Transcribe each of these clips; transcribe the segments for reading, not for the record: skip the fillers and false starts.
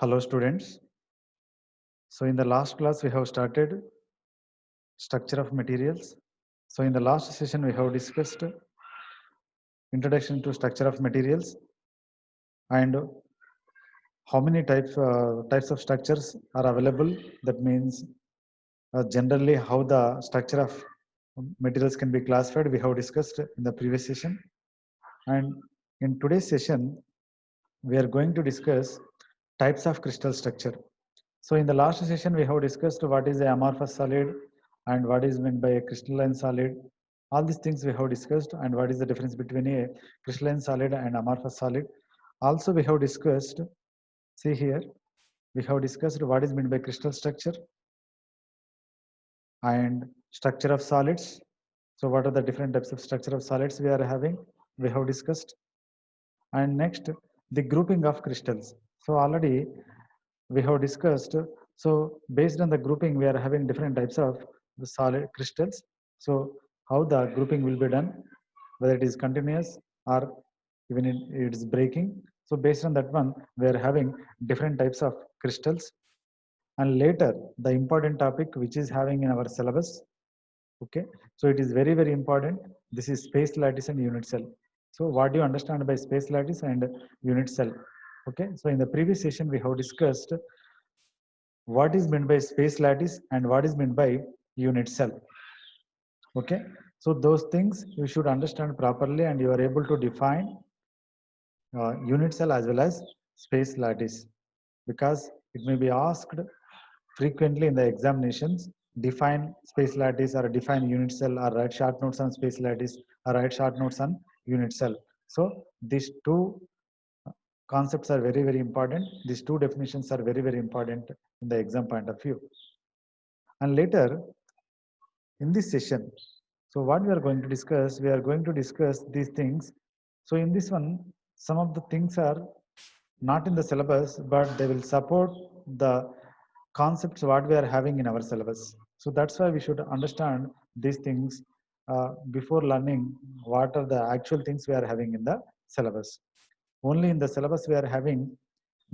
Hello students. So in the last class we have started structure of materials. So in the last session we have discussed introduction to structure of materials and how many types of structures are available. That means generally how the structure of materials can be classified. We have discussed in the previous session, and in today's session we are going to discuss types of crystal structure. So in the last session, we have discussed what is a amorphous solid and what is meant by a crystalline solid. All these things we have discussed, and what is the difference between a crystalline solid and amorphous solid. Also, we have discussed, see here, we have discussed what is meant by crystal structure and structure of solids. So what are the different types of structure of solids we are having? We have discussed. And next, the grouping of crystals. So already we have discussed. So based on the grouping, we are having different types of solid crystals. So how the grouping will be done, whether it is continuous or even it is breaking. So based on that one, we are having different types of crystals. And later, the important topic which is having in our syllabus. Okay, so it is very, very important. This is space lattice and unit cell. So what do you understand by space lattice and unit cell? Okay, so in the previous session, we have discussed what is meant by space lattice and what is meant by unit cell. Okay, so those things you should understand properly, and you are able to define unit cell as well as space lattice, because it may be asked frequently in the examinations. Define space lattice or define unit cell, or write short notes on space lattice or write short notes on unit cell. So these two concepts are very, very important. These two definitions are very, very important in the exam point of view. And later in this session, so what we are going to discuss these things. So in this one, some of the things are not in the syllabus, but they will support the concepts what we are having in our syllabus. So that's why we should understand these things before learning what are the actual things we are having in the syllabus. Only in the syllabus we are having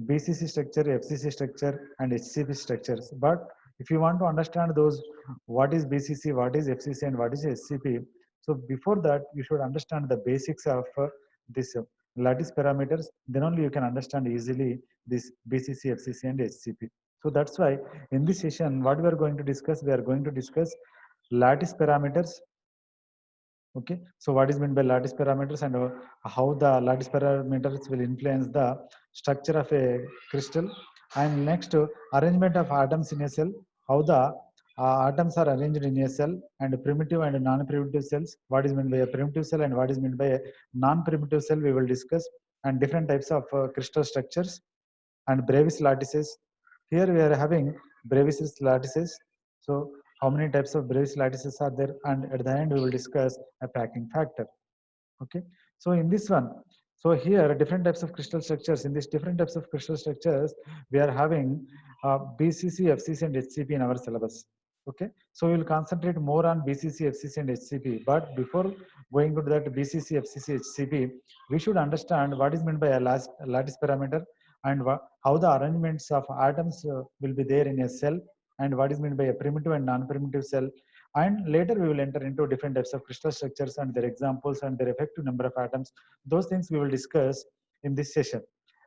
BCC structure, FCC structure, and HCP structures. But if you want to understand those, what is BCC, what is FCC, and what is HCP, so before that you should understand the basics of this lattice parameters. Then only you can understand easily this BCC, FCC, and HCP. So that's why in this session, what we are going to discuss, we are going to discuss lattice parameters. Okay, so what is meant by lattice parameters, and how the lattice parameters will influence the structure of a crystal. And next, arrangement of atoms in a cell, how the atoms are arranged in a cell, and primitive and non-primitive cells, what is meant by a primitive cell and what is meant by a non-primitive cell, we will discuss. And different types of crystal structures and Brevis lattices. Here we are having Brevis lattices. So how many types of Brevis lattices are there? And at the end we will discuss a packing factor. Okay. So in this one, so here different types of crystal structures. In these different types of crystal structures, we are having BCC, FCC, and HCP in our syllabus. Okay, so we will concentrate more on BCC, FCC, and HCP. But before going to that BCC, FCC, HCP, we should understand what is meant by a lattice parameter, and how the arrangements of atoms will be there in a cell, and what is meant by a primitive and non-primitive cell. And later we will enter into different types of crystal structures and their examples and their effective number of atoms. Those things we will discuss in this session.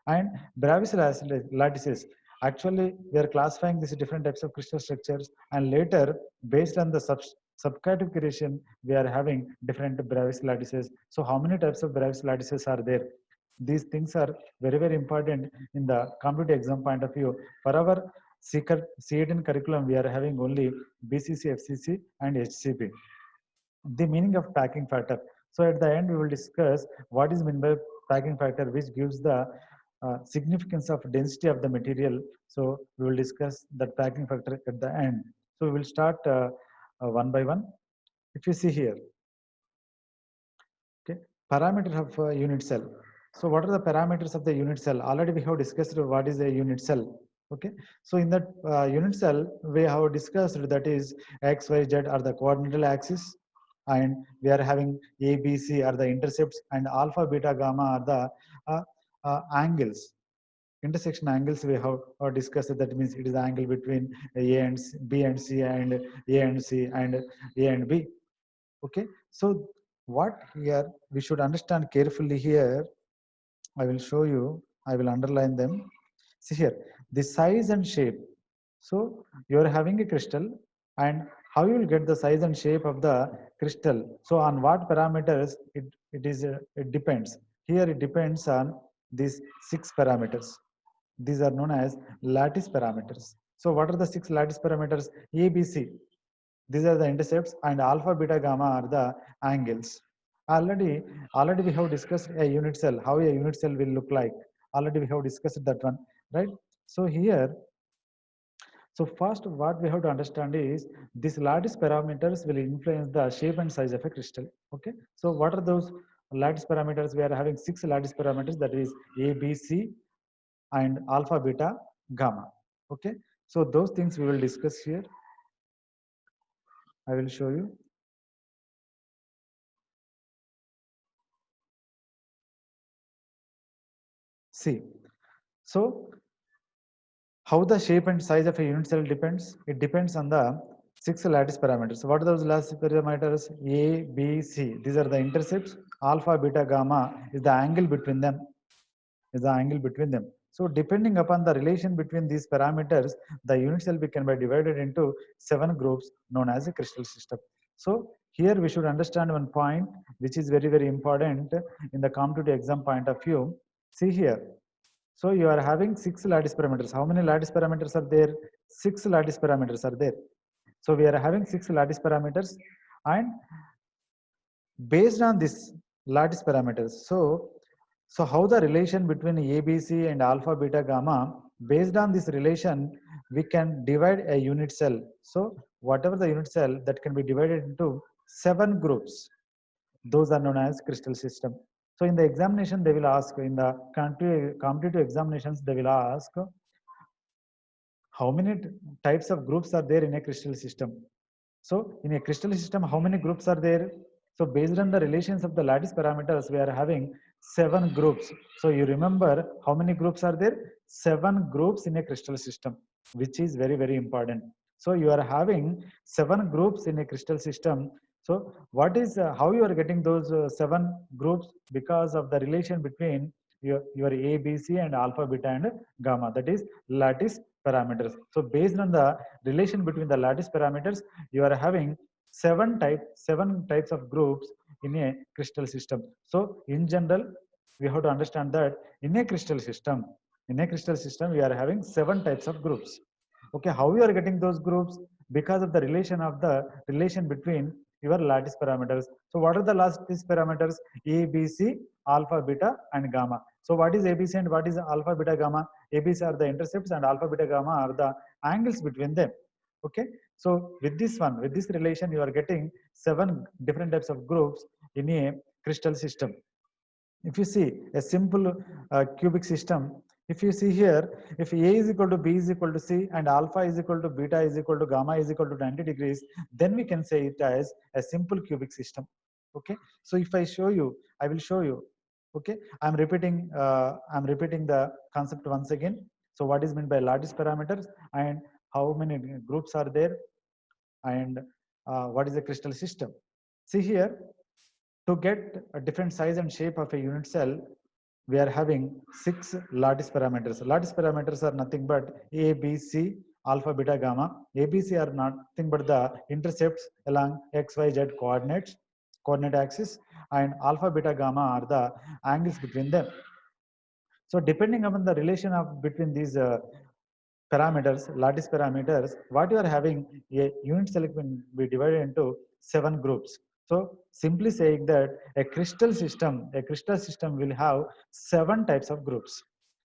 And Brevis lattices, actually we are classifying these different types of crystal structures, and later based on the subcategorization we are having different Brevis lattices. So how many types of Brevis lattices are there? These things are very, very important in the competitive exam point of view. For our C18 curriculum, we are having only BCC, FCC, and HCP. The meaning of packing factor. So at the end, we will discuss what is meant by packing factor, which gives the significance of density of the material. So we will discuss that packing factor at the end. So we will start one by one. If you see here, okay, parameter of unit cell. So what are the parameters of the unit cell? Already we have discussed what is a unit cell. Okay, so in that unit cell we have discussed that is x, y, z are the coordinate axis, and we are having a, b, c are the intercepts, and alpha, beta, gamma are the angles. intersection angles we have discussed. That means it is the angle between A and C, B and C, and A and C, and A and B. Okay, so what here we should understand carefully here, I will show you, I will underline them. See here, the size and shape. So you are having a crystal, and how you will get the size and shape of the crystal. So on what parameters it depends. Here it depends on these 6 parameters. These are known as lattice parameters. So what are the 6 lattice parameters? A, B, C. These are the intercepts, and alpha, beta, gamma are the angles. Already, already we have discussed a unit cell, how a unit cell will look like. Already we have discussed that one, right? So here, so first what we have to understand is these lattice parameters will influence the shape and size of a crystal. Okay. So what are those lattice parameters? We are having 6 lattice parameters, that is A, B, C, and alpha, beta, gamma. Okay. So those things we will discuss here. I will show you. See, so how the shape and size of a unit cell depends? It depends on the 6 lattice parameters. What are those lattice parameters? A, B, C. These are the intercepts. Alpha, beta, gamma is the angle between them. Is the angle between them. So depending upon the relation between these parameters, the unit cell can be divided into 7 groups known as a crystal system. So here we should understand one point which is very, very important in the competitive exam point of view. See here. So you are having 6 lattice parameters. How many lattice parameters are there? 6 lattice parameters are there. So we are having 6 lattice parameters, and based on this lattice parameters, so how the relation between ABC and alpha, beta, gamma, based on this relation, we can divide a unit cell. So whatever the unit cell, that can be divided into 7 groups. Those are known as crystal system. So in the examination, they will ask, in the competitive examinations, they will ask, how many types of groups are there in a crystal system? So in a crystal system, how many groups are there? So based on the relations of the lattice parameters, we are having 7 groups. So you remember how many groups are there? 7 groups in a crystal system, which is very, very important. So you are having 7 groups in a crystal system. So what is, how you are getting those 7 groups? Because of the relation between your A, B, C, and alpha, beta, and gamma, that is lattice parameters. So based on the relation between the lattice parameters, you are having 7 types of groups in a crystal system. So in general, we have to understand that in a crystal system, we are having 7 types of groups. Okay, how you are getting those groups? Because of the relation between your lattice parameters. So what are the lattice parameters? A, B, C, alpha, beta, and gamma. So what is ABC and what is alpha, beta, gamma? ABC are the intercepts, and alpha, beta, gamma are the angles between them. Okay, so with this one, with this relation, you are getting 7 different types of groups in a crystal system. If you see a simple cubic system, if you see here, if A is equal to B is equal to C, and alpha is equal to beta is equal to gamma is equal to 90 degrees, then we can say it as a simple cubic system. Okay, so if I show you, I will show you. Okay, I'm repeating the concept once again. So what is meant by lattice parameters, and how many groups are there, and what is a crystal system? See here, to get a different size and shape of a unit cell, we are having 6 lattice parameters. Lattice parameters are nothing but A, B, C, alpha, beta, gamma. A, B, C are nothing but the intercepts along X, Y, Z coordinate axis, and alpha, beta, gamma are the angles between them. So depending upon the relation of between these parameters, lattice parameters, what you are having, a unit cell can be divided into 7 groups. So simply saying that a crystal system will have 7 types of groups.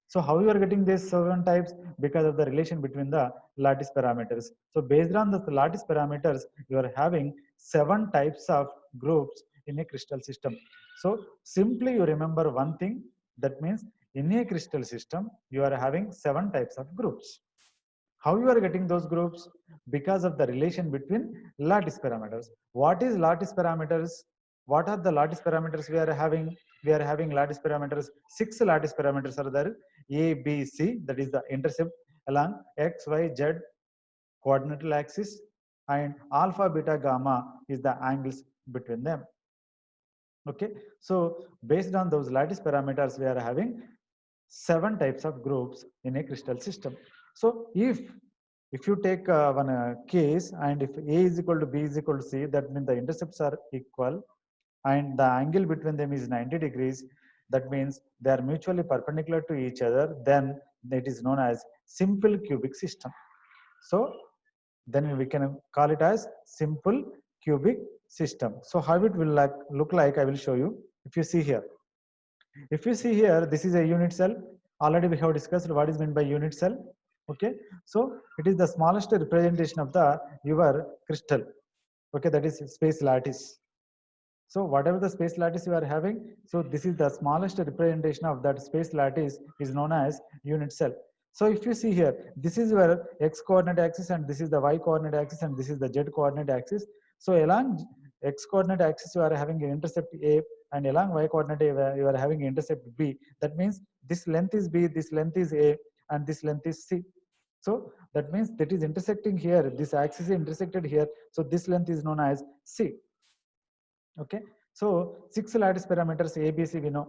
So how you are getting these 7 types? Because of the relation between the lattice parameters. So based on the lattice parameters, you are having 7 types of groups in a crystal system. So simply you remember one thing, that means in a crystal system, you are having 7 types of groups. How you are getting those groups? Because of the relation between lattice parameters. What is lattice parameters? What are the lattice parameters we are having? We are having lattice parameters, 6 lattice parameters are there. A, B, C, that is the intercept along X, Y, Z coordinate axis, and alpha, beta, gamma is the angles between them. Okay, so based on those lattice parameters, we are having 7 types of groups in a crystal system. So if you take one case, and if A is equal to B is equal to C, that means the intercepts are equal and the angle between them is 90 degrees. That means they are mutually perpendicular to each other. Then it is known as simple cubic system. So then we can call it as simple cubic system. So how it will look like, I will show you. If you see here, this is a unit cell. Already we have discussed what is meant by unit cell. Okay, so it is the smallest representation of the your crystal. Okay, that is space lattice. So whatever the space lattice you are having, so this is the smallest representation of that space lattice is known as unit cell. So if you see here, this is your x coordinate axis and this is the y coordinate axis and this is the z coordinate axis. So along x coordinate axis you are having an intercept A, and along y coordinate you are having intercept B. That means this length is B, this length is A, and this length is C. So that means that is intersecting here, this axis is intersected here. So this length is known as C. Okay, so 6 lattice parameters A, B, C we know,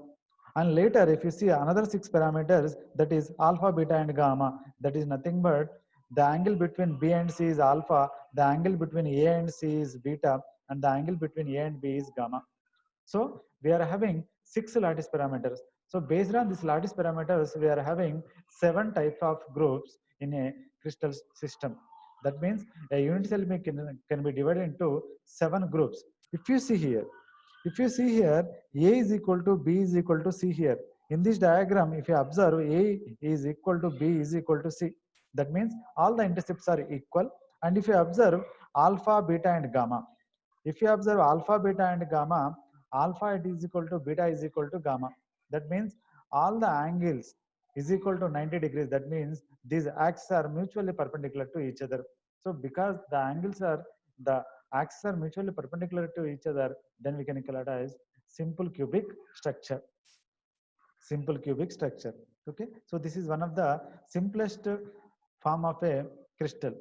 and later if you see another 6 parameters, that is alpha, beta, and gamma, that is nothing but the angle between B and C is alpha, the angle between A and C is beta, and the angle between A and B is gamma. So we are having 6 lattice parameters. So based on these lattice parameters, we are having 7 types of groups in a crystal system. That means a unit cell can be divided into 7 groups. If you see here, A is equal to B is equal to C here. In this diagram, if you observe, A is equal to B is equal to C. That means all the intercepts are equal. And if you observe alpha, beta, and gamma, if you observe alpha, beta, and gamma, alpha it is equal to beta is equal to gamma. That means all the angles is equal to 90 degrees. That means these axes are mutually perpendicular to each other. So because the axes are mutually perpendicular to each other, then we can call it as simple cubic structure. Simple cubic structure. Okay, so this is one of the simplest form of a crystal.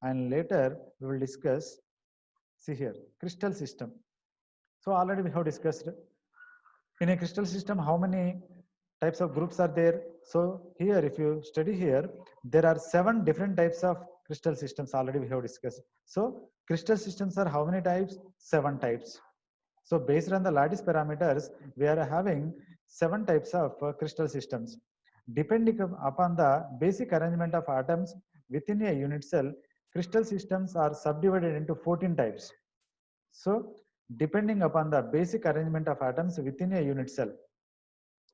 And later we will discuss. See here, crystal system. So already we have discussed in a crystal system how many types of groups are there. So here, if you study here, there are 7 different types of crystal systems already we have discussed. So crystal systems are how many types? 7 types. So based on the lattice parameters, we are having 7 types of crystal systems. Depending upon the basic arrangement of atoms within a unit cell, crystal systems are subdivided into 14 types. So depending upon the basic arrangement of atoms within a unit cell.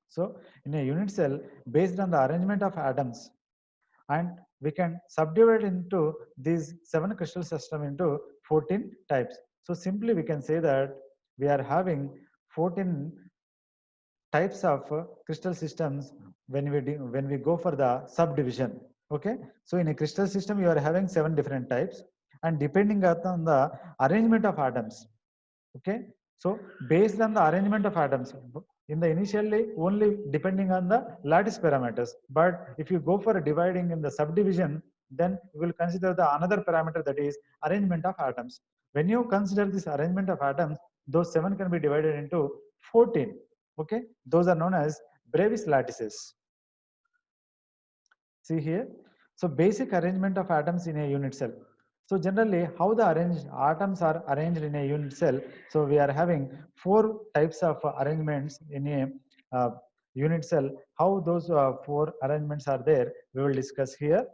So in a unit cell, based on the arrangement of atoms, and we can subdivide into these 7 crystal system into 14 types. So simply we can say that we are having 14 types of crystal systems when we go for the subdivision. Okay, so in a crystal system you are having 7 different types, and depending on the arrangement of atoms. Okay, so based on the arrangement of atoms, in the initially only depending on the lattice parameters, but if you go for a dividing in the subdivision, then you will consider the another parameter, that is arrangement of atoms. When you consider this arrangement of atoms, those 7 can be divided into 14. Okay, those are known as Brevis lattices. See here, so basic arrangement of atoms in a unit cell. So generally, how the atoms are arranged in a unit cell. So we are having 4 types of arrangements in a unit cell. How those 4 arrangements are there, we will discuss here.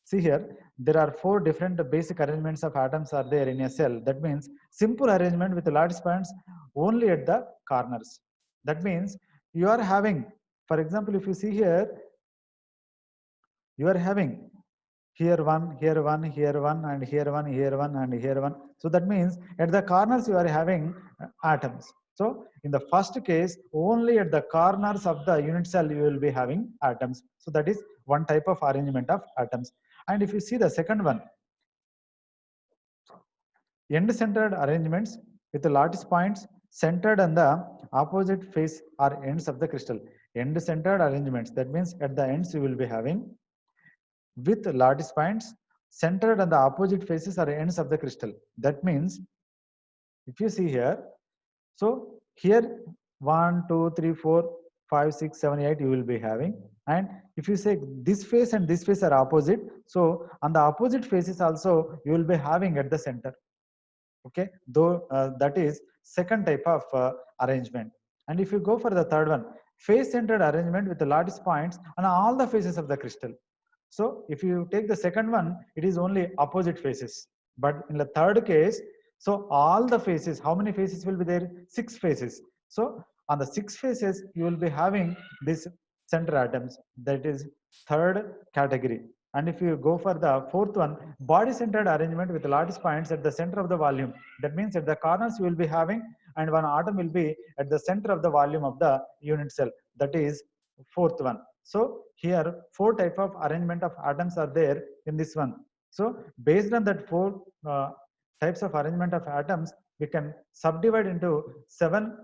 See here, there are 4 different basic arrangements of atoms are there in a cell. That means simple arrangement with lattice points only at the corners. That means you are having, for example, if you see here, you are having here one, here one, here one, and here one, here one, and here one. So that means at the corners you are having atoms. So in the first case, only at the corners of the unit cell you will be having atoms. So that is one type of arrangement of atoms. And if you see the second one, end-centered arrangements. with the lattice points centered on the opposite face or ends of the crystal. End centered arrangements, that means at the ends you will be having with lattice points centered on the opposite faces or ends of the crystal. That means if you see here, so here 1, 2, 3, 4, 5, 6, 7, 8 you will be having, and if you say this face and this face are opposite, so on the opposite faces also you will be having at the center. Okay, though that is second type of arrangement. And if you go for the third one, face centered arrangement with the lattice points on all the faces of the crystal. So if you take the second one, it is only opposite faces. But in the third case, so all the faces, how many faces will be there? 6 faces. So on the 6 faces, you will be having this center atoms. That is third category. And if you go for the fourth one, body centered arrangement with lattice points at the center of the volume. That means at the corners you will be having, and one atom will be at the center of the volume of the unit cell. That is fourth one. So here 4 type of arrangement of atoms are there in this one. So based on that 4 types of arrangement of atoms, we can subdivide into 7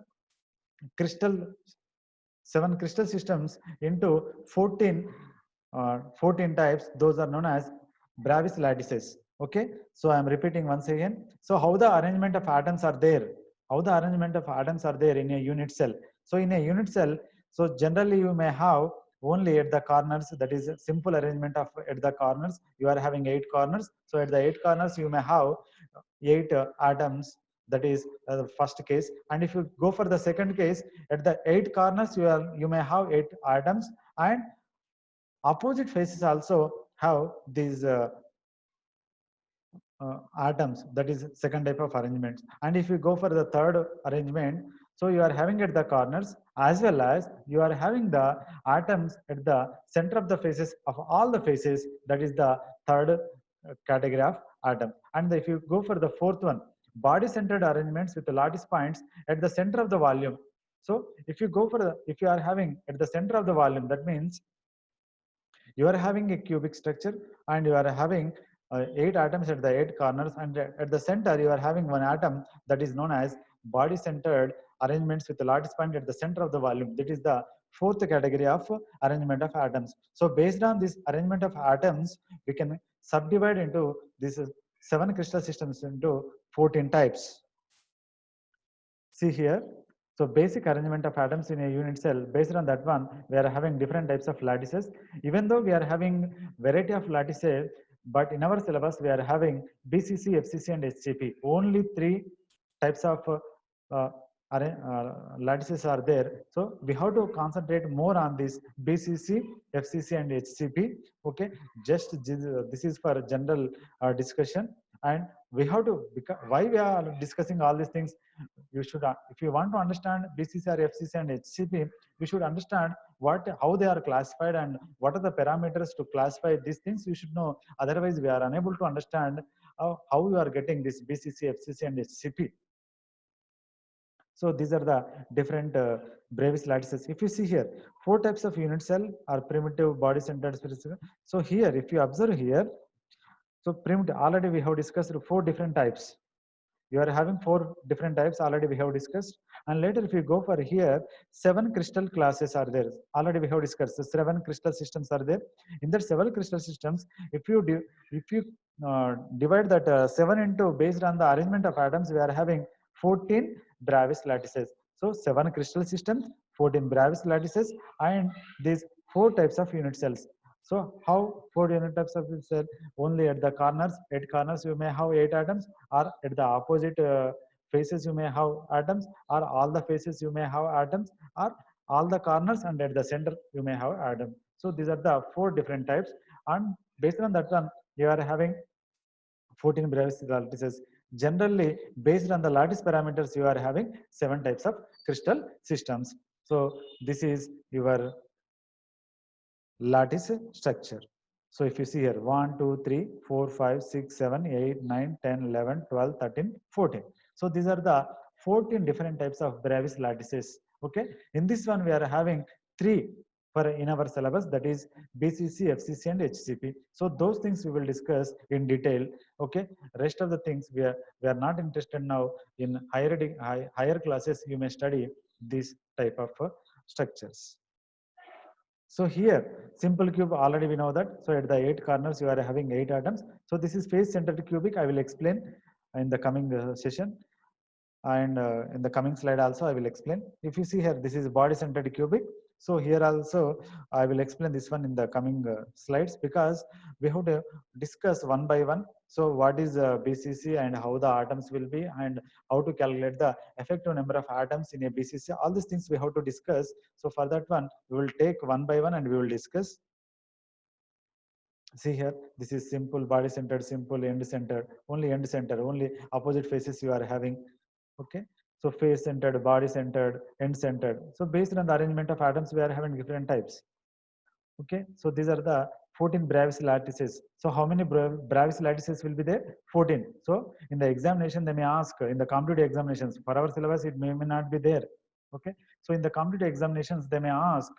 crystal systems into 14 types. Those are known as Bravais lattices. Okay, so I am repeating once again. So how the arrangement of atoms are there? How the arrangement of atoms are there in a unit cell? So in a unit cell, so generally you may have only at the corners, that is a simple arrangement of at the corners. You are having 8 corners. So at the 8 corners, you may have 8 atoms. That is the first case. And if you go for the second case, at the 8 corners, you may have 8 atoms, and opposite faces also have these atoms. That is second type of arrangement. And if you go for the third arrangement, so you are having at the corners as well as you are having the atoms at the center of the faces of all the faces. That is the third category of atom. And if you go for the fourth one, body centered arrangements with the lattice points at the center of the volume. So if you go for the, if you are having at the center of the volume, that means you are having a cubic structure and you are having 8 atoms at the 8 corners, and at the center you are having one atom, that is known as body centered arrangements with the lattice point at the center of the volume. That is the fourth category of arrangement of atoms. So based on this arrangement of atoms, we can subdivide into these 7 crystal systems into 14 types. See here, so basic arrangement of atoms in a unit cell, based on that one, we are having different types of lattices. Even though we are having variety of lattices, but in our syllabus, we are having BCC, FCC and HCP. Only 3 types of uh, lattices are there. So we have to concentrate more on this BCC, FCC and HCP. Okay, just this is for general discussion. And we have to, why we are discussing all these things, you should, if you want to understand BCC, FCC and HCP, you should understand how they are classified and what are the parameters to classify these things. You should know, otherwise we are unable to understand how you are getting this BCC, FCC and HCP. So these are the different Bravais lattices. If you see here, 4 types of unit cell are primitive, body centered, specific. So here, if you observe here, so primitive, already we have discussed 4 different types. You are having 4 different types, already we have discussed. And later if you go for here, 7 crystal classes are there. Already we have discussed, so 7 crystal systems are there. In that 7 crystal systems, if you divide that 7 into, based on the arrangement of atoms, we are having 14 Bravais lattices. So 7 crystal systems, 14 Bravais lattices, and these 4 types of unit cells. So how 4 unit types of unit cell? Only at the corners, 8 corners you may have 8 atoms, or at the opposite faces you may have atoms, or all the faces you may have atoms, or all the corners and at the center you may have atom. So these are the 4 different types, and based on that one you are having 14 Bravais lattices. Generally, based on the lattice parameters, you are having 7 types of crystal systems. So this is your lattice structure. So if you see here, 1, 2, 3, 4, 5, 6, 7, 8, 9, 10, 11, 12, 13, 14. So these are the 14 different types of Bravais lattices. Okay. In this one, we are having 3 for in our syllabus, that is BCC, FCC, and HCP. So those things we will discuss in detail. Okay, rest of the things we are not interested now. In higher classes, you may study this type of structures. So here, simple cube, already we know that. So at the 8 corners, you are having 8 atoms. So this is face-centered cubic. I will explain in the coming session. And in the coming slide also, I will explain. If you see here, this is body-centered cubic. So here also, I will explain this one in the coming slides, because we have to discuss one by one. So what is BCC and how the atoms will be, and how to calculate the effective number of atoms in a BCC. All these things we have to discuss. So for that one, we will take one by one and we will discuss. See here, this is simple, body-centered, simple, end-centered, only opposite faces you are having. Okay, so face-centered, body-centered, end-centered. So based on the arrangement of atoms, we are having different types. Okay, so these are the 14 Bravais lattices. So how many Bravais lattices will be there? 14. So in the examination, they may ask, in the competitive examinations, for our syllabus, it may not be there. Okay, so in the competitive examinations, they may ask,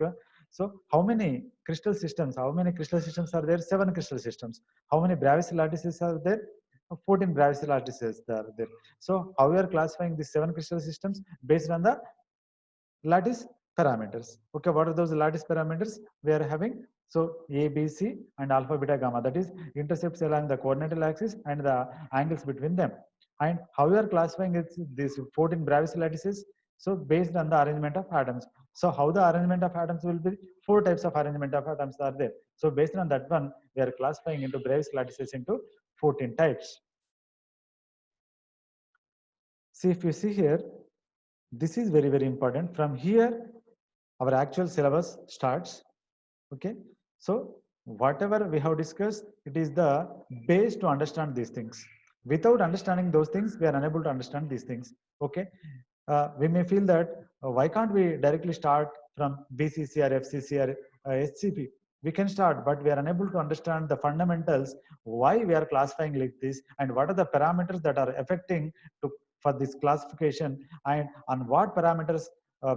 so how many crystal systems? How many crystal systems are there? 7 crystal systems. How many Bravais lattices are there? 14 Bravais lattices are there. So how we are classifying these 7 crystal systems? Based on the lattice parameters. Okay, what are those lattice parameters we are having? So A, B, C, and alpha, beta, gamma. That is intercepts along the coordinate axis and the angles between them. And how we are classifying is these 14 Bravais lattices. So based on the arrangement of atoms. So how the arrangement of atoms will be? 4 types of arrangement of atoms are there. So based on that one, we are classifying into Bravais lattices into 14 types. See, if you see here, this is very, very important. From here, our actual syllabus starts. Okay, so whatever we have discussed, it is the base to understand these things. Without understanding those things, we are unable to understand these things. Okay, we may feel that why can't we directly start from BCC or FCC or HCP? We can start, but we are unable to understand the fundamentals, why we are classifying like this, and what are the parameters that are affecting for this classification, and on what parameters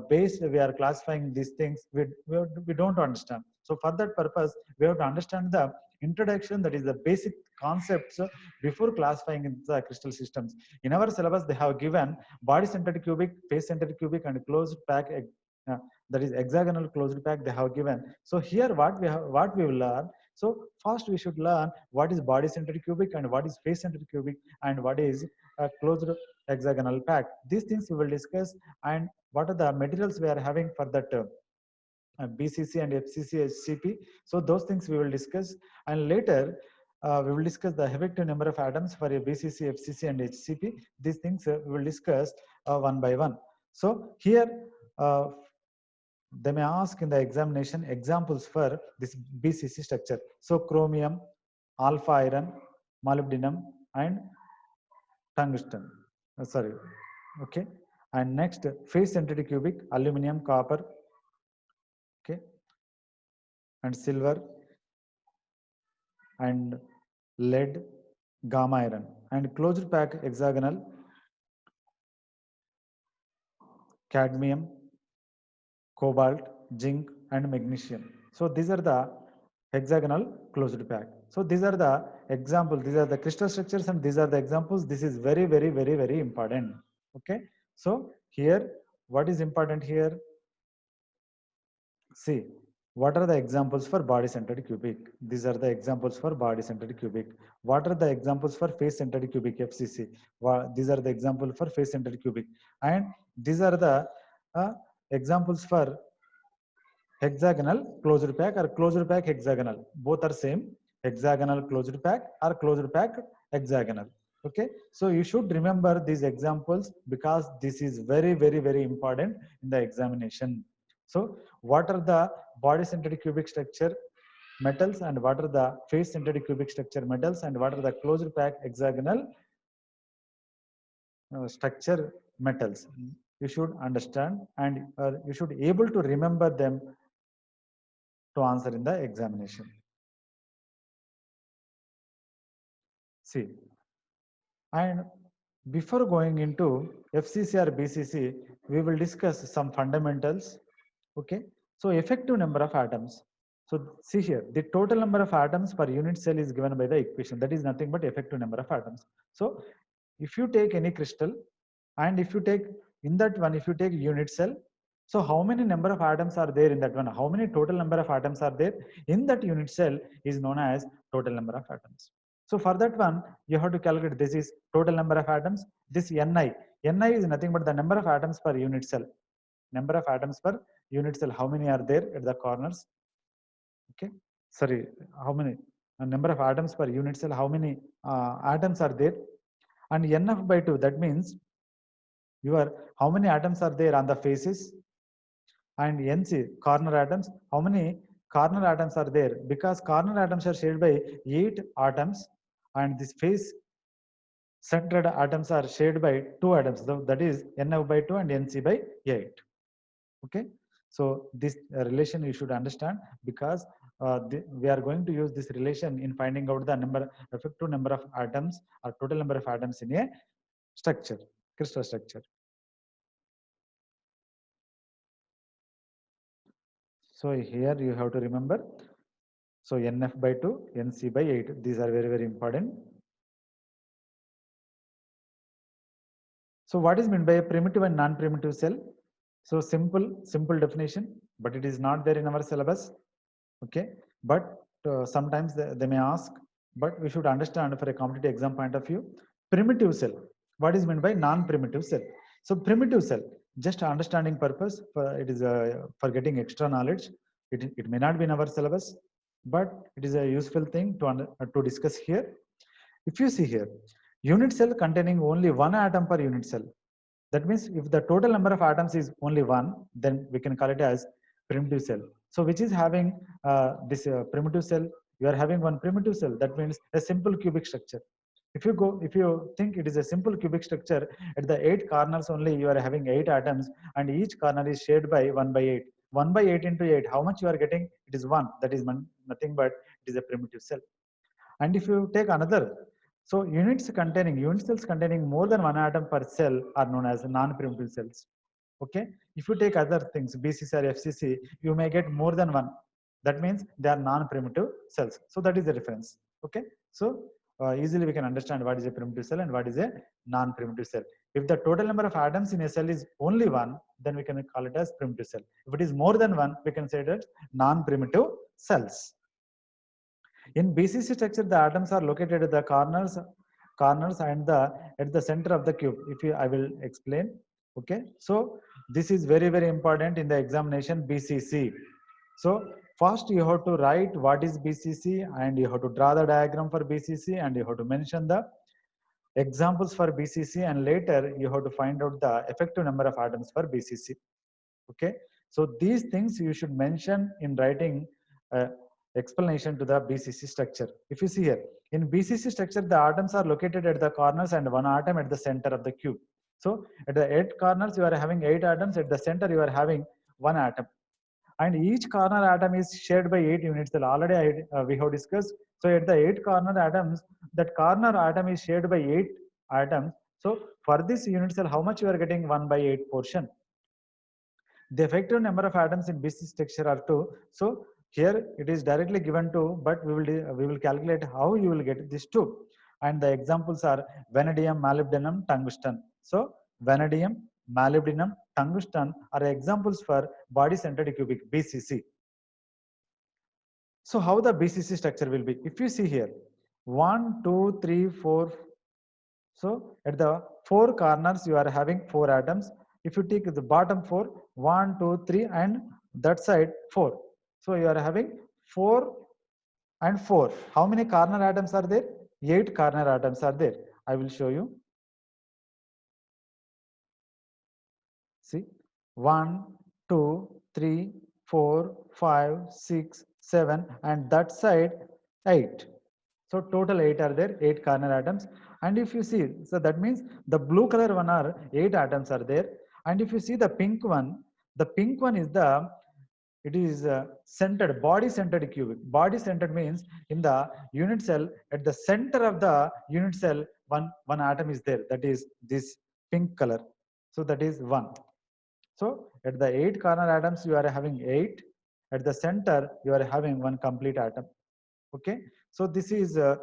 based we are classifying these things, we don't understand. So for that purpose, we have to understand the introduction, that is the basic concepts before classifying in the crystal systems. In our syllabus, they have given body-centered cubic, face-centered cubic, and closed pack, that is hexagonal closed pack they have given. So here what we will learn. So first we should learn what is body-centered cubic and what is face-centered cubic and what is a closed hexagonal pack. These things we will discuss, and what are the materials we are having for that BCC and FCC, HCP. So those things we will discuss, and later we will discuss the effective number of atoms for a BCC, FCC, and HCP. These things we will discuss one by one. So here they may ask in the examination examples for this BCC structure. So chromium, alpha iron, molybdenum, and tungsten. Sorry, okay. And next, face-centered cubic, aluminum, copper, okay, and silver, and lead, gamma iron, and closed pack hexagonal, cadmium, cobalt, zinc, and magnesium. So these are the hexagonal closed pack. So these are the examples, these are the crystal structures, and these are the examples. This is very, very, very, very important. Okay. So here, what is important here? See, what are the examples for body-centered cubic? These are the examples for body-centered cubic. What are the examples for face-centered cubic, FCC? These are the examples for face-centered cubic. And these are the examples for hexagonal closed pack or closed pack hexagonal. Both are same. Hexagonal closed pack or closed pack hexagonal. Okay, so you should remember these examples, because this is very, very, very important in the examination. So what are the body-centered cubic structure metals, and what are the face-centered cubic structure metals, and what are the closed pack hexagonal structure metals? You should understand, and you should able to remember them to answer in the examination. See, and before going into FCC or BCC, we will discuss some fundamentals. Okay, So effective number of atoms. So see here, the total number of atoms per unit cell is given by the equation. That is nothing but effective number of atoms. So if you take any crystal, and if you take in that one, if you take unit cell, so how many number of atoms are there in that one? How many total number of atoms are there in that unit cell is known as total number of atoms. So for that one, you have to calculate this is total number of atoms. This Ni is nothing but the number of atoms per unit cell. Number of atoms per unit cell. How many are there at the corners? Okay, sorry, how many number of atoms per unit cell? How many atoms are there? And Nf by 2. That means your how many atoms are there on the faces, and Nc corner atoms. How many corner atoms are there? Because corner atoms are shared by 8 atoms, and this face centered atoms are shared by 2 atoms. So that is Nf by 2 and Nc by 8. Okay, so this relation you should understand, because we are going to use this relation in finding out the effective number of atoms or total number of atoms in a structure, crystal structure. So here you have to remember, so Nf by 2, Nc by 8, these are very important. So what is meant by a primitive and non-primitive cell? So simple definition, but it is not there in our syllabus. Okay, but sometimes they may ask, but we should understand for a competitive exam point of view. Primitive cell, what is meant by non-primitive cell? So primitive cell, just understanding purpose, it is for getting extra knowledge. It may not be in our syllabus, but it is a useful thing to discuss here. If you see here, unit cell containing only one atom per unit cell. That means if the total number of atoms is only one, then we can call it as primitive cell. So which is having this primitive cell, you are having one primitive cell. That means a simple cubic structure. If you think it is a simple cubic structure, at the 8 corners only you are having 8 atoms, and each corner is shared by 1 by 8. 1 by 8 into 8, how much you are getting? It is 1. That is nothing but it is a primitive cell. And if you take another, so unit cells containing more than one atom per cell are known as non-primitive cells. Okay, if you take other things, BCC or FCC, you may get more than one. That means they are non-primitive cells. So that is the difference. Okay, so easily we can understand what is a primitive cell and what is a non-primitive cell. If the total number of atoms in a cell is only one, then we can call it as primitive cell. If it is more than one, we can say that non-primitive cells. In BCC structure, the atoms are located at the corners and at the center of the cube. I will explain. Okay, so this is very important in the examination BCC. So first you have to write what is BCC, and you have to draw the diagram for BCC, and you have to mention the examples for BCC, and later you have to find out the effective number of atoms for BCC. Okay, so these things you should mention in writing explanation to the BCC structure. If you see here, in BCC structure, the atoms are located at the corners and one atom at the center of the cube. So at the 8 corners, you are having 8 atoms. At the center, you are having 1 atom. And each corner atom is shared by 8 units. Already we have discussed. So at the 8 corner atoms, that corner atom is shared by 8 atoms. So for this unit cell, how much you are getting? 1 by 8 portion. The effective number of atoms in BCC structure are 2. So here it is directly given to, but we will calculate how you will get this 2. And the examples are vanadium, molybdenum, tungsten. So vanadium, molybdenum, tungsten are examples for body centered cubic BCC. So how the BCC structure will be? If you see here, 1, 2, 3, 4. So at the 4 corners you are having 4 atoms. If you take the bottom 4, 1, 2, 3, and that side 4. So you are having 4 and 4. How many corner atoms are there? 8 corner atoms are there. I will show you. See, 1, 2, 3, 4, 5, 6, 7, and that side 8. So total 8 are there, 8 corner atoms. And if you see, so that means the blue color one are 8 atoms are there. And if you see the pink one is it is centered, body centered cubic. Body centered means in the unit cell, at the center of the unit cell, one atom is there. That is this pink color. So that is 1. So at the 8 corner atoms, you are having 8. At the center, you are having one complete atom. Okay, so this is a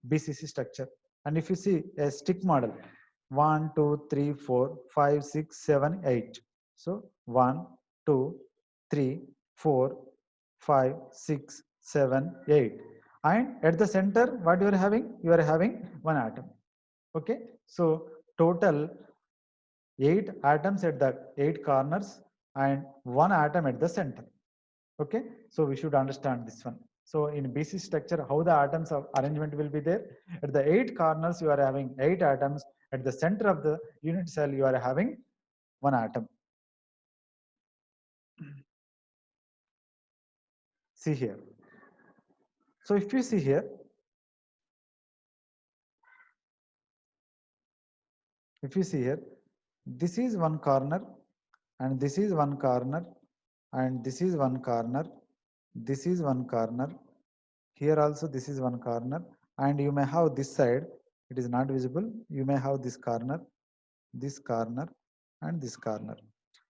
BCC structure. And if you see a stick model, 1, 2, 3, 4, 5, 6, 7, 8. So 1, 2, 3, 4, 5, 6, 7, 8. And at the center, what you are having? You are having one atom. Okay, so total 8 atoms at the 8 corners and one atom at the center. Okay, so we should understand this one. So in BC structure, how the atoms of arrangement will be there? At the 8 corners, you are having 8 atoms. At the center of the unit cell, you are having one atom. See here. So if you see here, this is one corner, and this is one corner, and this is one corner, this is one corner. Here also this is one corner, and you may have this side. It is not visible. You may have this corner, and this corner.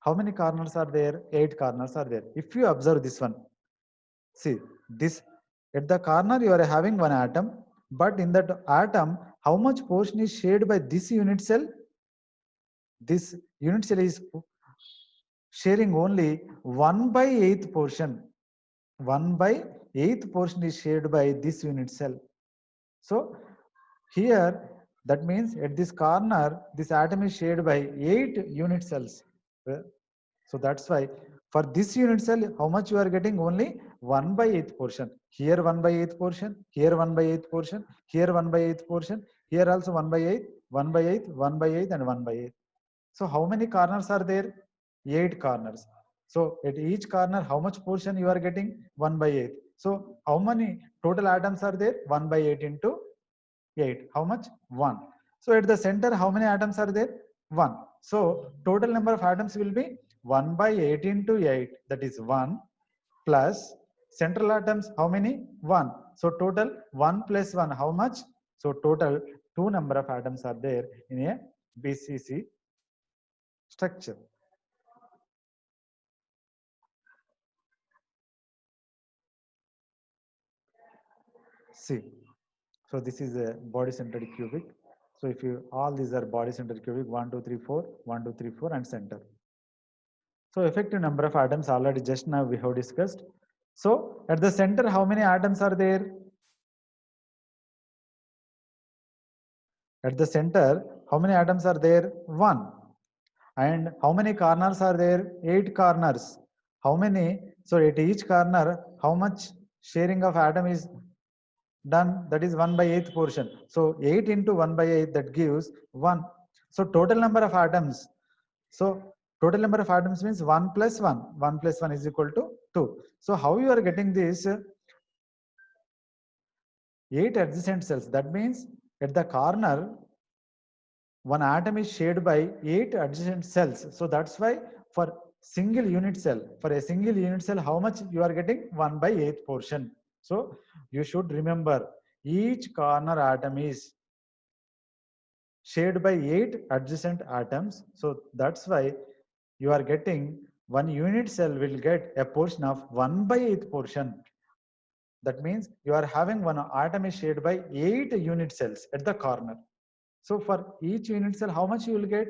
How many corners are there? 8 corners are there. If you observe this one, see this, at the corner you are having one atom, but in that atom, how much portion is shared by this unit cell? This unit cell is sharing only 1/8 portion. 1/8 portion is shared by this unit cell. So here, that means at this corner, this atom is shared by 8 unit cells. So that's why for this unit cell, how much you are getting? Only 1/8 portion. Here 1/8 portion, here 1/8 portion, here 1/8 portion, here also 1/8, 1/8, 1/8, and 1/8. So how many corners are there? 8 corners. So at each corner, how much portion you are getting? 1/8. So how many total atoms are there? 1/8 into 8. How much? 1. So at the center, how many atoms are there? 1. So total number of atoms will be 1/8 into 8. That is 1 plus central atoms. How many? 1. So total 1 plus 1. How much? So total 2 number of atoms are there in a BCC structure. See, so this is a body-centered cubic. So if you, all these are body-centered cubic, 1, 2, 3, 4, 1, 2, 3, 4, and center. So effective number of atoms already just now we have discussed. So at the center, how many atoms are there? At the center, how many atoms are there? 1. And how many corners are there? 8 corners. How many? So at each corner, how much sharing of atom is done? That is 1/8 portion. So 8 into 1/8, that gives 1. So total number of atoms. So total number of atoms means 1 plus 1. 1 plus 1 is equal to 2. So how you are getting this? 8 adjacent cells. That means at the corner, one atom is shared by 8 adjacent cells. So that's why for single unit cell, how much you are getting? 1/8 portion. So you should remember, each corner atom is shared by 8 adjacent atoms. So that's why you are getting one unit cell will get a portion of 1/8 portion. That means you are having one atom is shared by 8 unit cells at the corner. So for each unit cell, how much you will get?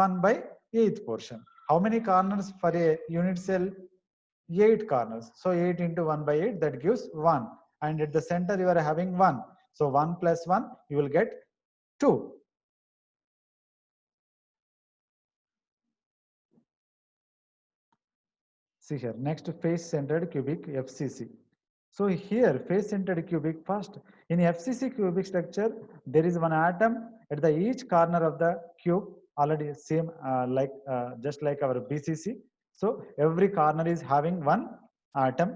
1/8 portion. How many corners for a unit cell? 8 corners. So 8 into 1/8, that gives 1. And at the center, you are having 1. So 1 plus 1, you will get 2. See here, next face-centered cubic, FCC. So here, face-centered cubic, first in FCC cubic structure, there is one atom at the each corner of the cube, already same just like our BCC. So every corner is having one atom,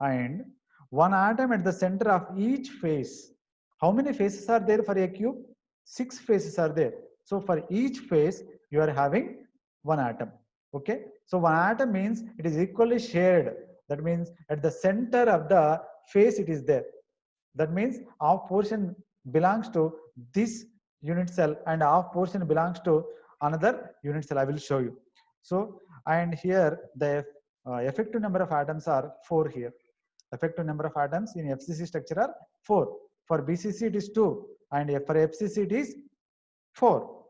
and one atom at the center of each face. How many faces are there for a cube? 6 faces are there. So for each face, you are having one atom. Okay, so one atom means it is equally shared. That means at the center of the face it is there. That means half portion belongs to this unit cell and half portion belongs to another unit cell. I will show you. So, and here the effective number of atoms are 4 here. Effective number of atoms in FCC structure are 4. For BCC it is 2, and for FCC it is 4.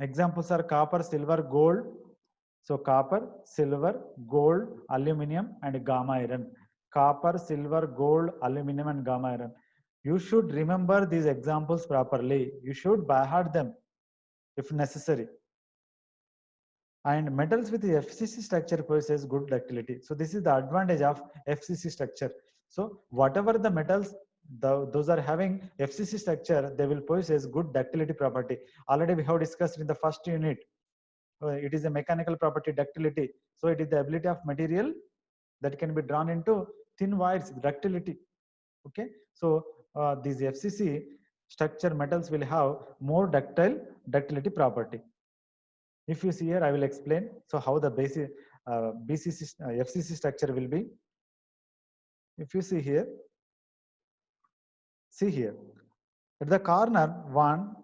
Examples are copper, silver, gold. So copper, silver, gold, aluminum, and gamma iron. Copper, silver, gold, aluminum, and gamma iron. You should remember these examples properly. You should by heart them if necessary. And metals with the FCC structure possess good ductility. So this is the advantage of FCC structure. So whatever the metals, those are having FCC structure, they will possess good ductility property. Already we have discussed in the first unit. It is a mechanical property, ductility. So it is the ability of material that can be drawn into thin wires, ductility. Okay. So these FCC structure metals will have more ductility property. If you see here, I will explain. So how the basic FCC structure will be. If you see here, at the corner 1,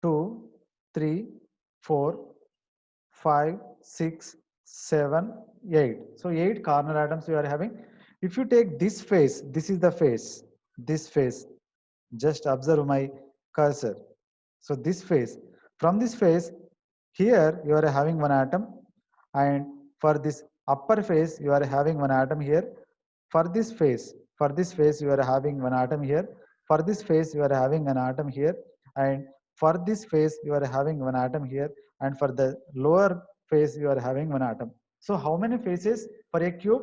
2, 3, 4, 5, 6, 7, 8. So 8 corner atoms you are having. If you take this face, this is the face, this face. Just observe my cursor. So this face, from this face, here you are having one atom, and for this upper face you are having one atom here. For this face you are having one atom here. For this face you are having an atom here, and for this face you are having one atom here, and for the lower face you are having one atom. So how many faces for a cube?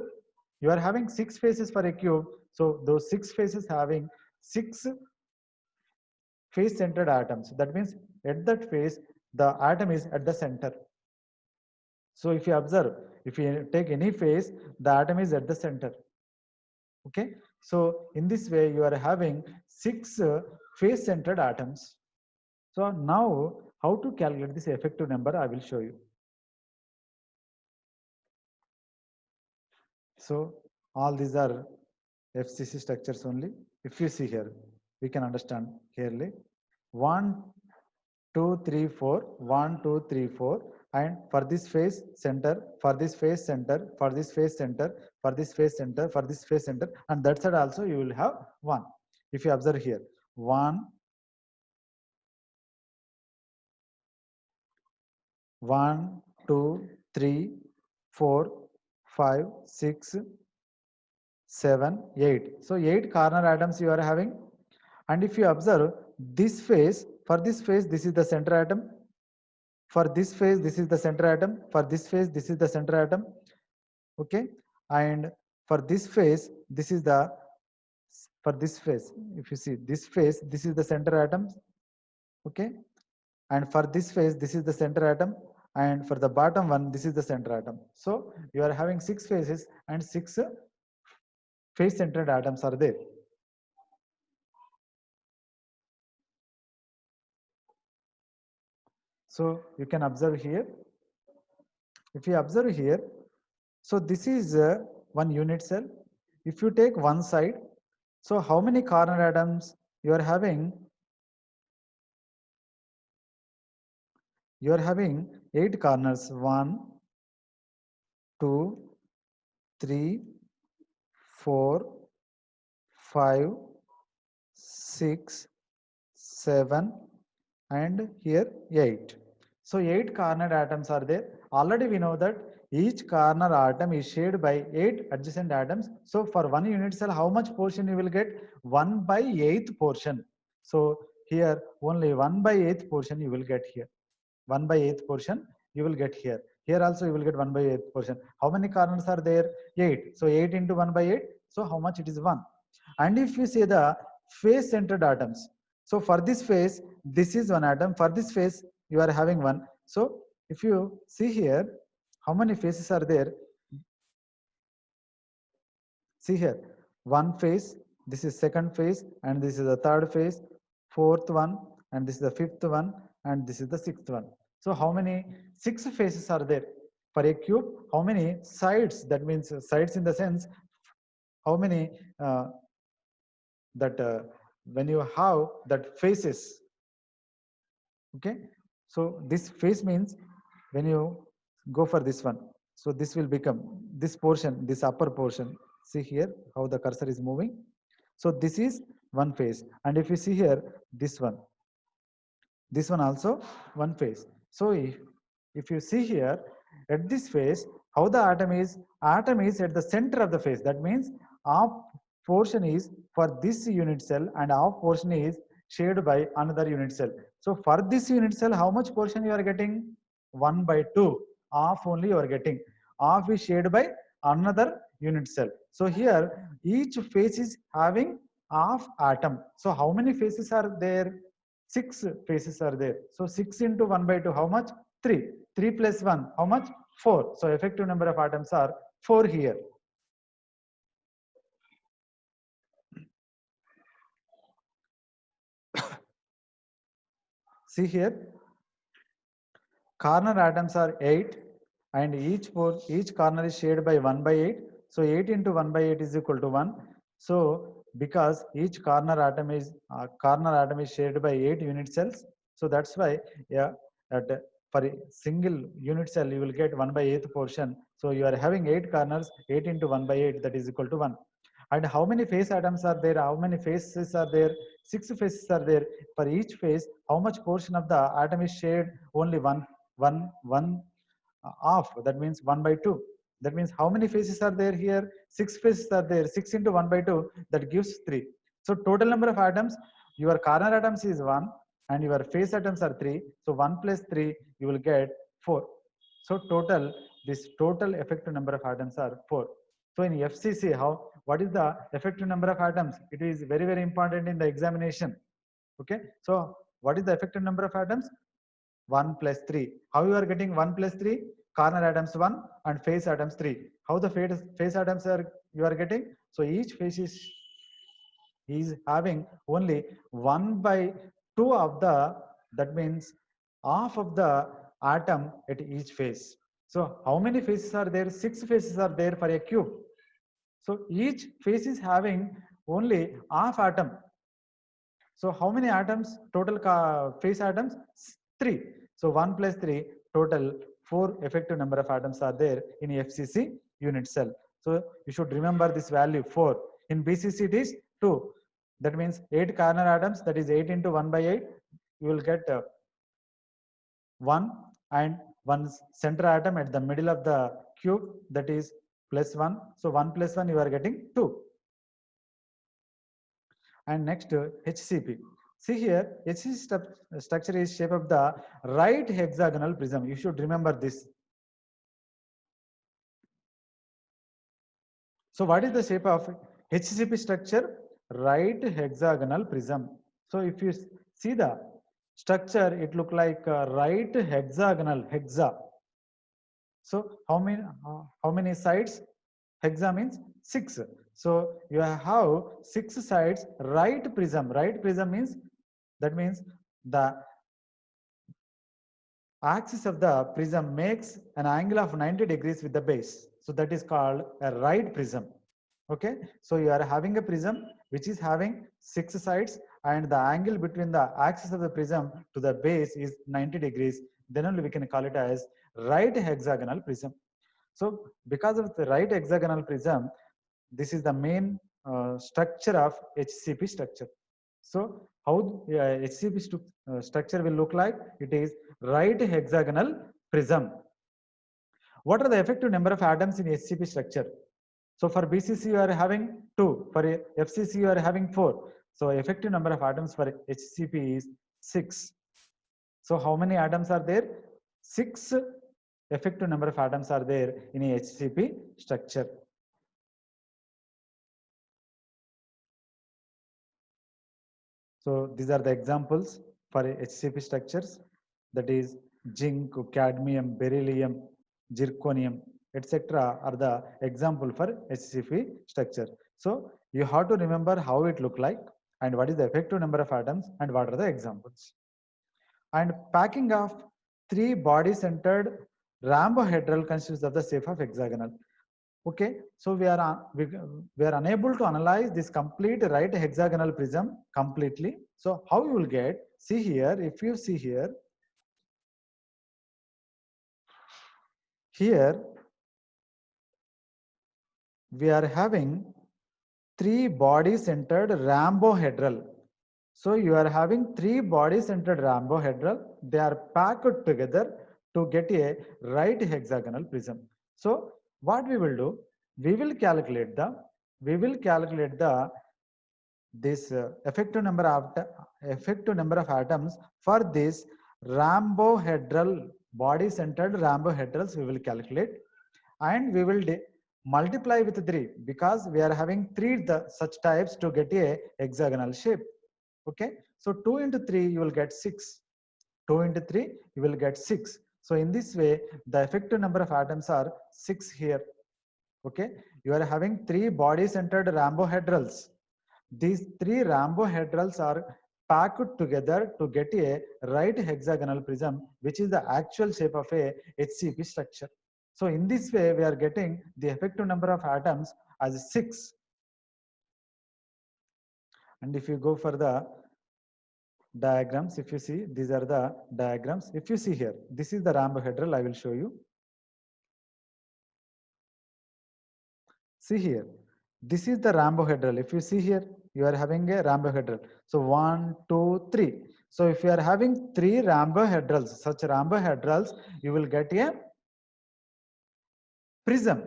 You are having 6 faces for a cube. So those 6 faces having 6 face centered atoms. That means at that face the atom is at the center. So if you observe, if you take any face, the atom is at the center. Okay. So in this way you are having 6 face centered atoms. So now how to calculate this effective number, I will show you. So all these are FCC structures only. If you see here, we can understand clearly. 1, 2, 3, 4, 1, 2, 3, 4, and for this face center, for this face center, for this face center, for this face center, for this face center, and that side also you will have 1. If you observe here, 1, 1, 2, 3, 4, 5, 6, 7, 8. So 8 corner atoms you are having. And if you observe this face, for this face, this is the center atom. For this face, this is the center atom. For this face, this is the center atom. Okay. And for this face, this is the, for this face, if you see this face, this is the center atom. Okay. And for this face, this is the center atom. And for the bottom one, this is the center atom. So you are having 6 faces and 6 face centered atoms are there. So you can observe here. If you observe here, so this is one unit cell. If you take one side, so how many corner atoms you are having? You are having 8 corners. 1, 2, 3, 4, 5, 6, 7, and here 8. So 8 cornered atoms are there. Already we know that each corner atom is shared by 8 adjacent atoms. So for one unit cell, how much portion you will get? 1/8 portion. So here only 1/8 portion you will get here. 1/8 portion you will get here. Here also you will get 1/8 portion. How many corners are there? 8. So 8 into 1/8. So how much it is? 1. And if you say the face centered atoms, so for this face, this is one atom. For this face, you are having 1. So if you see here, how many faces are there? See here, one face, this is second face, and this is the third face, fourth one, and this is the fifth one, and this is the sixth one. So how many? 6 faces are there. For a cube, how many sides? That means sides in the sense, how many when you have that faces. Okay. So this face means when you go for this one. So this will become this portion, this upper portion. See here how the cursor is moving. So this is one phase, and if you see here this one also one phase. So if you see here at this phase, how the atom is at the center of the phase. That means half portion is for this unit cell and half portion is shared by another unit cell. So for this unit cell, how much portion you are getting? 1 by 2. Half only you are getting. Half is shared by another unit cell. So here each phase is having half atom. So how many phases are there? 6 phases are there. So 6 into 1 by 2, how much? 3. 3 plus 1, how much? 4. So effective number of atoms are 4 here. See here, corner atoms are 8 and each corner is shared by 1 by 8. So 8 into 1 by 8 is equal to 1. So because each corner atom is shared by 8 unit cells, so that's why for a single unit cell you will get 1 by 8th portion. So you are having 8 corners, 8 into 1 by 8, that is equal to 1. And how many phase atoms are there? How many phases are there? 6 phases are there. For each phase, how much portion of the atom is shared? Only one half. That means 1 by 2. That means how many phases are there here? 6 phases are there. 6 into 1 by 2, that gives 3. So total number of atoms, your corner atoms is 1 and your phase atoms are 3. So 1 plus 3, you will get 4. So this total effective number of atoms are 4. So in FCC, what is the effective number of atoms? It is very, very important in the examination. Okay. So what is the effective number of atoms? 1 plus 3. How you are getting 1 plus 3? Corner atoms 1 and phase atoms 3. How the phase atoms you are getting? So each phase is having only 1 by 2 of that means half of the atom at each phase. So how many phases are there? 6 phases are there for a cube. So each phase is having only half atom. So how many atoms? Total phase atoms? 3. So 1 plus 3, total 4 effective number of atoms are there in FCC unit cell. So you should remember this value 4. In BCC it is 2. That means 8 corner atoms, that is 8 into 1 by 8. You will get 1 and one center atom at the middle of the cube, that is plus 1. So 1 plus 1 you are getting 2. And next HCP. See here, HCP structure is shape of the right hexagonal prism. You should remember this. So what is the shape of HCP structure? Right hexagonal prism. So if you see the structure, it look like right hexagonal hexa. So how many sides? Hexa means 6. So you have 6 sides right prism. Right prism means, that means the axis of the prism makes an angle of 90 degrees with the base. So that is called a right prism. Okay. So you are having a prism which is having 6 sides and the angle between the axis of the prism to the base is 90 degrees. Then only we can call it as right hexagonal prism. So because of the right hexagonal prism, this is the main structure of HCP structure. So how HCP structure will look like? It is right hexagonal prism. What are the effective number of atoms in HCP structure? So for BCC you are having 2, for FCC you are having 4. So effective number of atoms for HCP is 6. So how many atoms are there? 6 effective number of atoms are there in a HCP structure. So these are the examples for HCP structures, that is zinc, cadmium, beryllium, zirconium, etc. are the example for HCP structure. So you have to remember how it look like and what is the effective number of atoms and what are the examples. And packing of 3 body-centered rhombohedral constitutes of the shape of hexagonal. Okay, so we are unable to analyze this complete right hexagonal prism completely. So how you will get? See here, if you see here, we are having 3 body-centered rhombohedral. So you are having 3 body-centered rhombohedral. They are packed together to get a right hexagonal prism. So what we will do, we will calculate the this effective number of atoms for this rhombohedral body-centered rhombohedrals. We will calculate, and we will multiply with 3 because we are having 3 such types to get a hexagonal shape. Okay, so 2 into 3 you will get 6. 2 into 3 you will get 6. So in this way the effective number of atoms are 6 here. Okay, you are having 3 body-centered rhombohedrals. These 3 rhombohedrals are packed together to get a right hexagonal prism, which is the actual shape of a HCP structure. So in this way, we are getting the effective number of atoms as 6. And if you go for the diagrams, if you see, these are the diagrams. If you see here, this is the rhombohedral, I will show you. See here, this is the rhombohedral. If you see here, you are having a rhombohedral. So 1, 2, 3. So if you are having 3 rhombohedrals, such rhombohedrals, you will get a prism.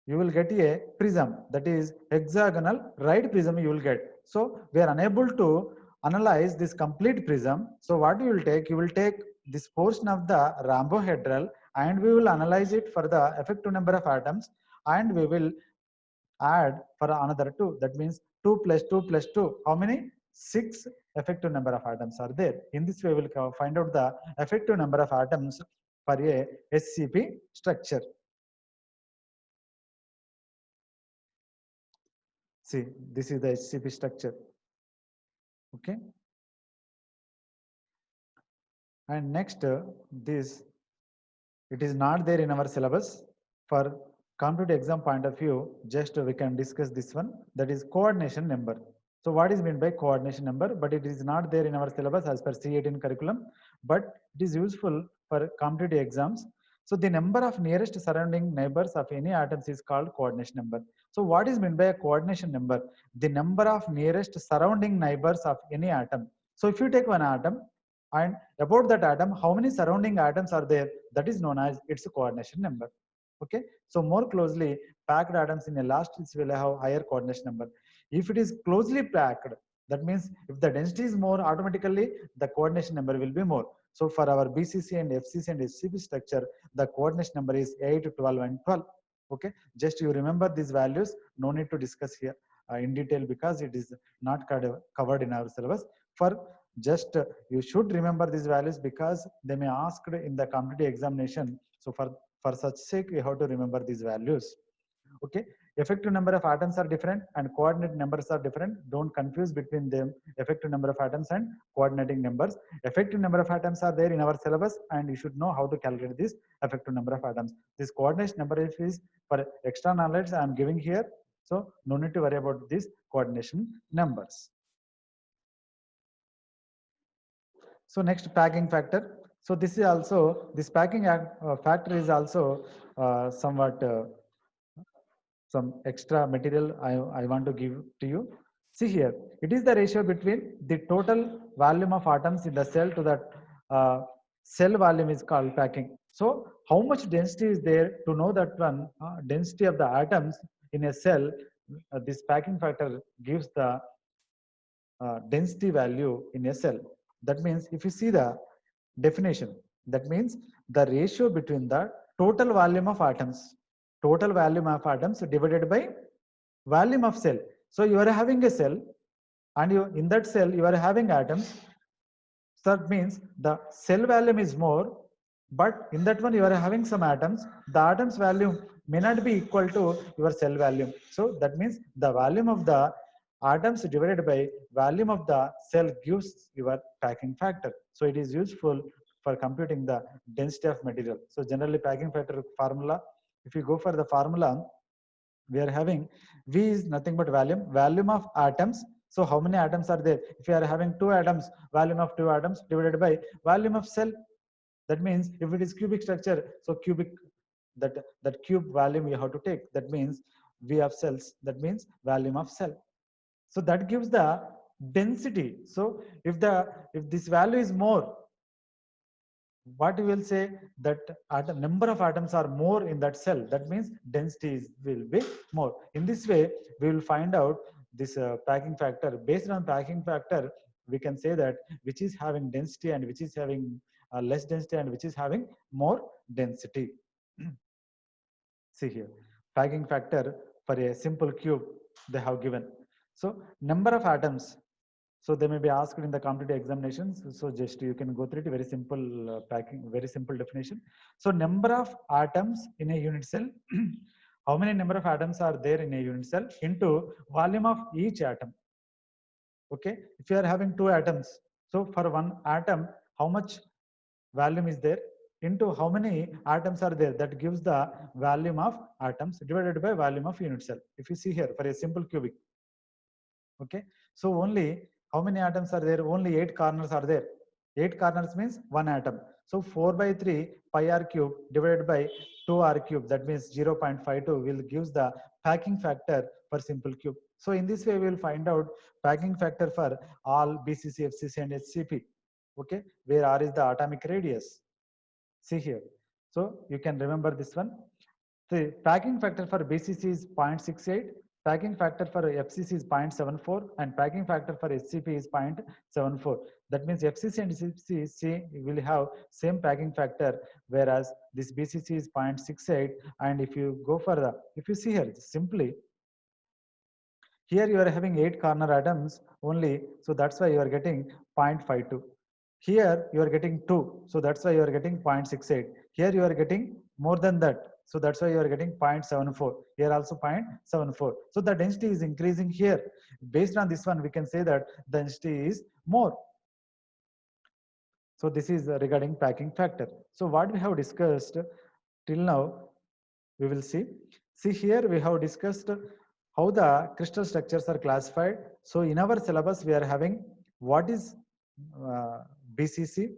You will get a prism, that is hexagonal right prism you will get. So we are unable to analyze this complete prism. So what you will take? You will take this portion of the rhombohedral and we will analyze it for the effective number of atoms, and we will add for another 2. That means 2 plus 2 plus 2. How many? 6 effective number of atoms are there. In this way, we will find out the effective number of atoms for a SCP structure. See, this is the HCP structure. Okay. And next, this, it is not there in our syllabus. For competitive exam point of view, just we can discuss this one, that is coordination number. So what is meant by coordination number? But it is not there in our syllabus as per C18 curriculum, but it is useful for competitive exams. So the number of nearest surrounding neighbors of any atoms is called coordination number. So what is meant by a coordination number? The number of nearest surrounding neighbors of any atom. So if you take one atom, and about that atom, how many surrounding atoms are there? That is known as its coordination number. Okay, so more closely packed atoms in a last will have higher coordination number. If it is closely packed, that means if the density is more, automatically the coordination number will be more. So for our BCC and FCC and SCP structure, the coordination number is 8, 12, and 12. Okay, just you remember these values. No need to discuss here in detail because it is not covered in our syllabus. For just you should remember these values because they may ask in the competitive examination. So for such sake, you have to remember these values. Okay, effective number of atoms are different and coordinate numbers are different. Don't confuse between them, effective number of atoms and coordinating numbers. Effective number of atoms are there in our syllabus and you should know how to calculate this effective number of atoms. This coordination number is for extra knowledge I am giving here. So no need to worry about these coordination numbers. So next, packing factor. So this is also, this packing factor is also somewhat some extra material I want to give to you. See here, it is the ratio between the total volume of atoms in the cell to the cell volume is called packing. So how much density is there? To know that one, density of the atoms in a cell, this packing factor gives the density value in a cell. That means if you see the definition, that means the ratio between the total volume of atoms divided by volume of cell. So you are having a cell and you in that cell you are having atoms. So that means the cell volume is more, but in that one you are having some atoms. The atoms volume may not be equal to your cell volume. So that means the volume of the atoms divided by volume of the cell gives your packing factor. So it is useful for computing the density of material. So generally packing factor formula, if you go for the formula, we are having V is nothing but volume of atoms. So how many atoms are there? If you are having 2 atoms, volume of 2 atoms divided by volume of cell. That means if it is cubic structure, so cubic, that cube volume you have to take. That means V of cells, that means volume of cell. So that gives the density. So if this value is more, what we will say that number of atoms are more in that cell, that means density will be more. In this way we will find out this packing factor. Based on packing factor, we can say that which is having density and which is having less density and which is having more density. See here, packing factor for a simple cube they have given. So number of atoms, so they may be asked in the competitive examinations. So just you can go through it, very simple packing, very simple definition. So number of atoms in a unit cell, how many number of atoms are there in a unit cell into volume of each atom. Okay, if you are having 2 atoms, so for 1 atom, how much volume is there into how many atoms are there, that gives the volume of atoms divided by volume of unit cell. If you see here for a simple cubic, okay, so only how many atoms are there? Only 8 corners are there. 8 corners means 1 atom. So 4 by 3 pi r cube divided by 2 r cube, that means 0.52 will gives the packing factor for simple cube. So in this way we will find out packing factor for all BCC, FCC and HCP. Okay, where r is the atomic radius. See here. So you can remember this one. The packing factor for BCC is 0.68, packing factor for FCC is 0.74, and packing factor for HCP is 0.74. That means FCC and HCC will have same packing factor, whereas this BCC is 0.68. And if you go further, if you see here, simply, here you are having 8 corner atoms only, so that's why you are getting 0.52. Here you are getting 2, so that's why you are getting 0.68. Here you are getting more than that, so that's why you are getting 0.74. Here also 0.74. So the density is increasing here. Based on this one, we can say that the density is more. So this is regarding packing factor. So what we have discussed till now, we will see. See here we have discussed how the crystal structures are classified. So in our syllabus we are having what is BCC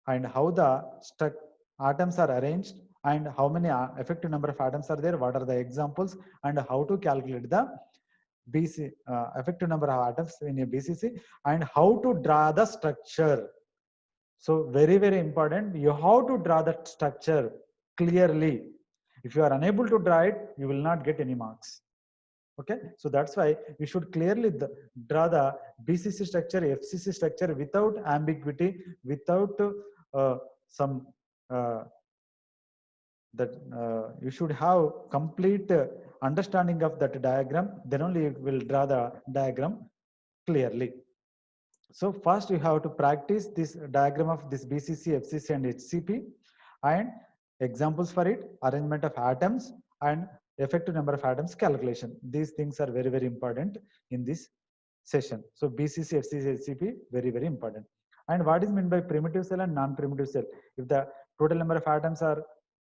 and how the atoms are arranged and how many effective number of atoms are there, what are the examples, and how to calculate the effective number of atoms in a BCC, and how to draw the structure. So very, very important, you have to draw the structure clearly. If you are unable to draw it, you will not get any marks. Okay, so that's why you should clearly draw the BCC structure, FCC structure without ambiguity, without some you should have complete understanding of that diagram, then only you will draw the diagram clearly. So first you have to practice this diagram of this BCC, FCC and HCP, and examples for it, arrangement of atoms, and effective number of atoms calculation. These things are very, very important in this session. So BCC, FCC, HCP, very, very important. And what is meant by primitive cell and non-primitive cell? If the total number of atoms are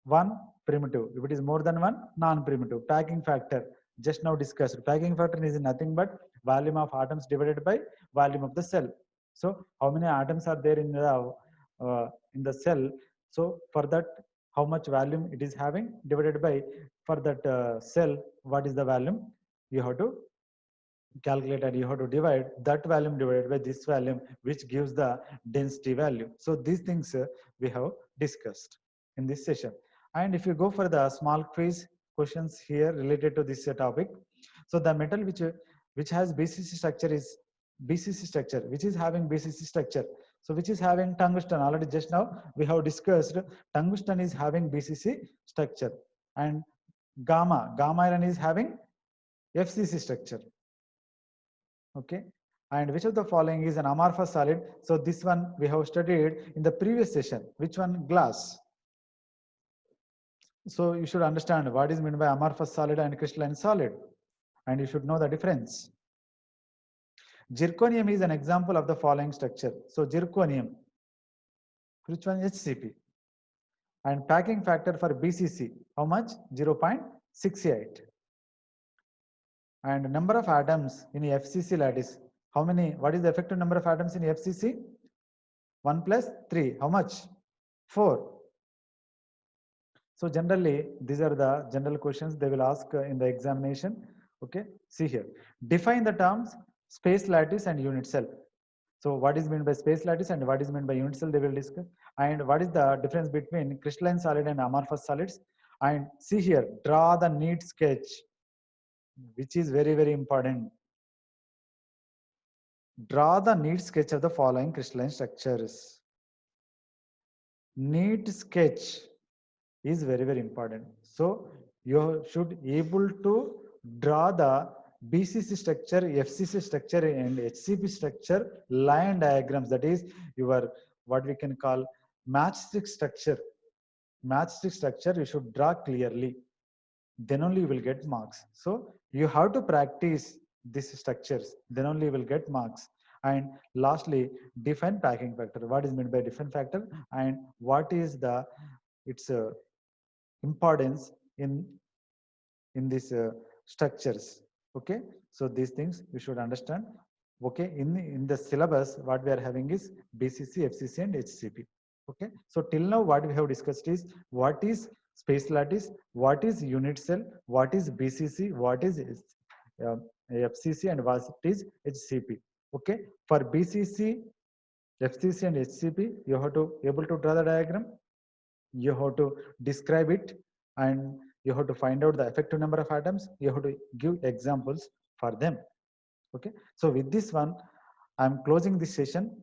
1, primitive. If it is more than 1, non-primitive. Packing factor, just now discussed. Packing factor is nothing but volume of atoms divided by volume of the cell. So how many atoms are there in the cell? So for that, how much volume it is having divided by, for that cell, what is the volume? You have to calculate and you have to divide that volume divided by this volume, which gives the density value. So these things we have discussed in this session. And if you go for the small quiz questions here related to this topic, so the metal which has BCC structure is BCC structure, which is having BCC structure. So which is having tungsten. Already just now we have discussed tungsten is having BCC structure, and gamma iron is having FCC structure. Okay, and which of the following is an amorphous solid? So this one we have studied in the previous session. Which one? Glass. So you should understand what is meant by amorphous solid and crystalline solid, and you should know the difference. Zirconium is an example of the following structure. So zirconium, which one? HCP. And packing factor for BCC, how much? 0.68. And number of atoms in FCC lattice, how many? What is the effective number of atoms in FCC? 1 plus 3, how much? 4. So generally, these are the general questions they will ask in the examination. Okay, see here. Define the terms space lattice and unit cell. So what is meant by space lattice and what is meant by unit cell, they will discuss. And what is the difference between crystalline solid and amorphous solids. And see here, draw the neat sketch, which is very, very important. Draw the neat sketch of the following crystalline structures. Neat sketch is very, very important. So you should able to draw the BCC structure, FCC structure and HCP structure line diagrams. That is your what we can call matchstick structure. Matchstick structure you should draw clearly. Then only you will get marks. So you have to practice these structures. Then only you will get marks. And lastly, define packing factor. What is meant by define factor and what is the its importance in these structures. Okay, so these things you should understand. Okay, in the syllabus what we are having is BCC, FCC and HCP. Okay, so till now what we have discussed is what is space lattice, what is unit cell, what is BCC, what is FCC and what is HCP. Okay, for BCC, FCC and HCP you have to able to draw the diagram, you have to describe it, and you have to find out the effective number of atoms, you have to give examples for them. Okay, so with this one I'm closing this session.